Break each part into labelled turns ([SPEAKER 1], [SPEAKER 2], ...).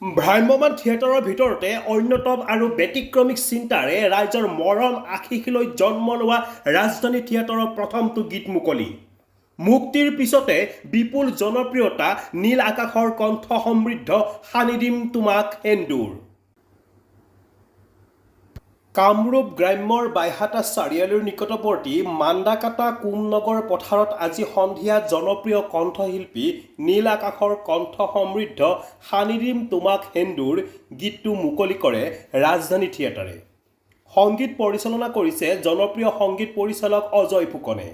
[SPEAKER 1] ভ্ৰাম্যমান থিয়েটাৰৰ ভিতৰতে অন্যতম আৰু ব্যতিক্ৰমিক চিন্তাৰে ৰাইজৰ মৰম আশীষলৈ জন্ম লোৱা ৰাজধানী থিয়েটাৰৰ প্ৰথমটো গীত মুকলি। মুক্তিৰ পিছতে বিপুল জনপ্ৰিয়তা নীল আকাশৰ কণ্ঠ সমৃদ্ধ সানি দিম তোমাক সেন্দুৰ। কামৰূপ গ্ৰাম্যৰ বাইহাটা চাৰিআলিৰ নিকটৱৰ্তী মান্দাকাটা কোমনগৰ পথাৰত আজি সন্ধিয়া জনপ্ৰিয় কণ্ঠশিল্পী নীল আকাশৰ কণ্ঠ সমৃদ্ধ সানি দিম তোমাক সেন্দুৰ গীতটো মুকলি কৰে ৰাজধানী থিয়েটাৰে। সংগীত পৰিচালনা কৰিছে জনপ্ৰিয় সংগীত পৰিচালক অজয় ফুকনে।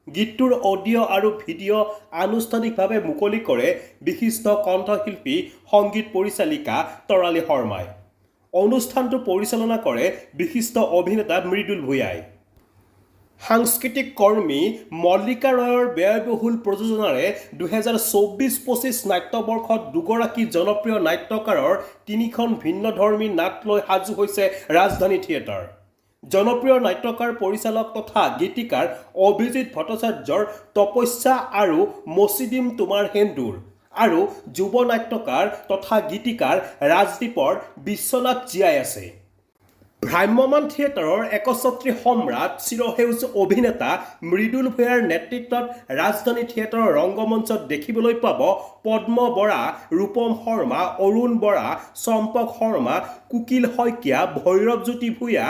[SPEAKER 1] গীতটোৰ অডিঅ' আৰু ভিডিঅ' আনুষ্ঠানিকভাৱে মুকলি কৰে বিশিষ্ট কণ্ঠশিল্পী সংগীত পৰিচালিকা তৰালী শৰ্মাই। অনুষ্ঠানটো পৰিচালনা কৰে বিশিষ্ট অভিনেতা মৃদুল ভূঞাই। সাংস্কৃতিক কৰ্মী মল্লিকা ৰয়ৰ ব্যয়বহুল প্ৰযোজনাৰে 2024-25 নাট্যবৰ্ষত দুগৰাকী জনপ্ৰিয় নাট্যকাৰৰ তিনিখন ভিন্নধৰ্মী নাট লৈ সাজু হৈছে ৰাজধানী থিয়েটাৰ। জনপ্ৰিয় নাট্যকাৰ পৰিচালক তথা গীতিকাৰ অভিজিত ভট্টাচাৰ্যৰ তপস্যা আৰু মচি দিম তোমাৰ সেন্দুৰ আৰু যুৱ নাট্যকাৰ তথা গীতিকাৰ ৰাজদীপৰ বিশ্বনাথ জীয়াই আছে। ভ্ৰাম্যমান থিয়েটাৰৰ একছত্ৰী সম্ৰাট চিৰসেউজ অভিনেতা মৃদুল ভূঞাৰ নেতৃত্বত ৰাজধানী থিয়েটাৰৰ ৰংগমঞ্চত দেখিবলৈ পাব পদ্ম বৰা, ৰূপম শৰ্মা, অৰুণ বৰা, চম্পক শৰ্মা, কুকিল শইকীয়া, ভৈৰৱজ্যোতি ভূঞা,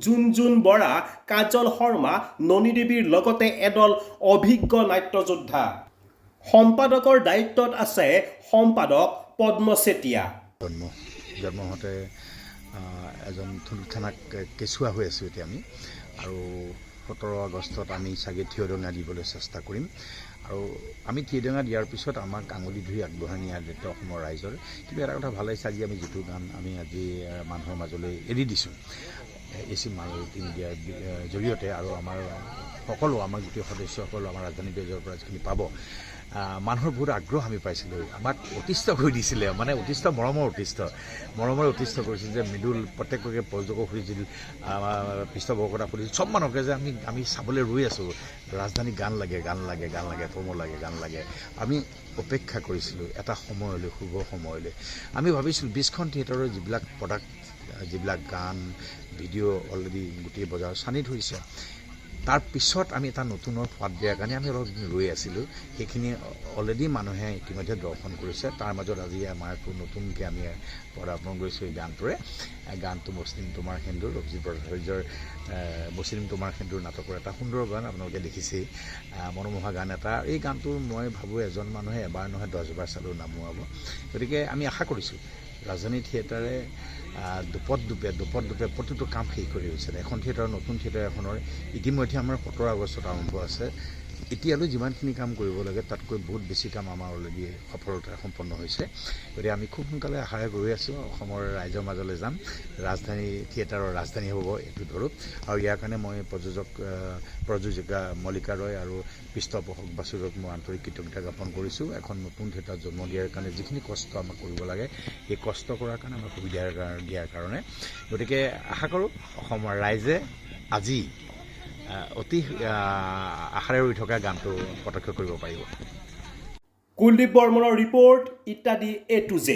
[SPEAKER 1] জুনজুন বৰা, কাজল শৰ্মা, ননী দেৱীৰ লগতে এদল অভিজ্ঞ নাট্যযোদ্ধা। সম্পাদকৰ দায়িত্বত আছে সম্পাদক পদ্ম চেতিয়া।
[SPEAKER 2] জন্ম হওঁতে এজন থুলথানাক কেঁচুৱা হৈ আছোঁ এতিয়া আমি, আৰু 17 আগষ্টত আমি চাগে থিয়দঙা দিবলৈ চেষ্টা কৰিম। আৰু আমি থিয়দঙা দিয়াৰ পিছত আমাক আঙুলি ধুই আগবঢ়াই নিয়াৰ দায়িত্ব অসমৰ ৰাইজৰ। কিন্তু এটা কথা ভাল লাগিছে, আজি আমি যিটো গান আমি আজি মানুহৰ মাজলৈ এৰি দিছোঁ এচি মাল্টি মিডিয়াৰ জৰিয়তে, আৰু আমাৰ সকলো আমাৰ গোটেই সদস্যসকলো আমাৰ ৰাজধানী পেজৰ পৰা যিখিনি পাব, মানুহৰ বহুত আগ্ৰহ আমি পাইছিলোঁ। আমাক অতিষ্ঠ কৰি দিছিলে, মানে অতিষ্ঠ মৰমৰ অতিষ্ঠ কৰিছিল যে মৃদুল প্ৰত্যেককে প্ৰযোজকক সুধিছিল, পৃষ্ঠপোষকতা সুধিছিল, চব মানুহকে যে আমি চাবলৈ ৰৈ আছোঁ, ৰাজধানী গান লাগে প্ৰমো লাগে, গান লাগে। আমি অপেক্ষা কৰিছিলোঁ এটা সময়লৈ, শুভ সময়লৈ। আমি ভাবিছিলোঁ 20খন থিয়েটাৰৰ যিবিলাক প্ৰডাক্ট, যিবিলাক গান ভিডিঅ' অলৰেডি গোটেই বজাৰ চানি ধৰিছে, তাৰ পিছত আমি এটা নতুনৰ সোৱাদ দিয়াৰ কাৰণে আমি অলপ দিন ৰৈ আছিলোঁ। সেইখিনি অলৰেডি মানুহে ইতিমধ্যে দৰ্শন কৰিছে। তাৰ মাজত আজি আমাৰ নতুনকৈ আমি পদাৰ্পণ কৰিছোঁ এই গানটো মচি দিম তোমাৰ সেন্দুৰ, অভিজিত ভট্টাচাৰ্যৰ মচি দিম তোমাৰ সেন্দুৰ নাটকৰ এটা সুন্দৰ গান, আপোনালোকে দেখিছেই, মনোমোহা গান এটা। এই গানটো মই ভাবোঁ এজন মানুহে এবাৰ নহয় 10 বাৰ চালেও নামোৱাব। গতিকে আমি আশা কৰিছোঁ ৰাজধানী থিয়েটাৰে দুপদ দুপে প্ৰতিটো কাম শেষ কৰি হৈছে। এখন থিয়েটাৰৰ নতুন থিয়েটাৰ এখনৰ ইতিমধ্যে আমাৰ 17 আগষ্টত আৰম্ভ আছে। এতিয়ালৈ যিমানখিনি কাম কৰিব লাগে তাতকৈ বহুত বেছি কাম আমাৰ অলৰেডি সফলতাৰে সম্পন্ন হৈছে। গতিকে আমি খুব সোনকালে আশাৰে গৈ আছোঁ, অসমৰ ৰাইজৰ মাজলৈ যাম। ৰাজধানী থিয়েটাৰৰ ৰাজধানী হ'ব এইটো ধৰক। আৰু ইয়াৰ কাৰণে মই প্ৰযোজিকা মল্লিকা ৰয় আৰু পৃষ্ঠপোষক বাসুদেৱক মই আন্তৰিক কৃতজ্ঞতা জ্ঞাপন কৰিছোঁ। এখন নতুন থিয়েটাৰ জন্ম দিয়াৰ কাৰণে যিখিনি কষ্ট আমাক কৰিব লাগে, সেই কষ্ট কৰাৰ কাৰণে আমাক সুবিধা দিয়াৰ কাৰণে। গতিকে আশা কৰোঁ অসমৰ ৰাইজে আজি অতি আশাৰে ৰৈ থকা গানটো প্ৰত্যক্ষ কৰিব পাৰিব।
[SPEAKER 1] কুলদীপ বৰ্মনৰ ৰিপৰ্ট, ইত্যাদি A to Z।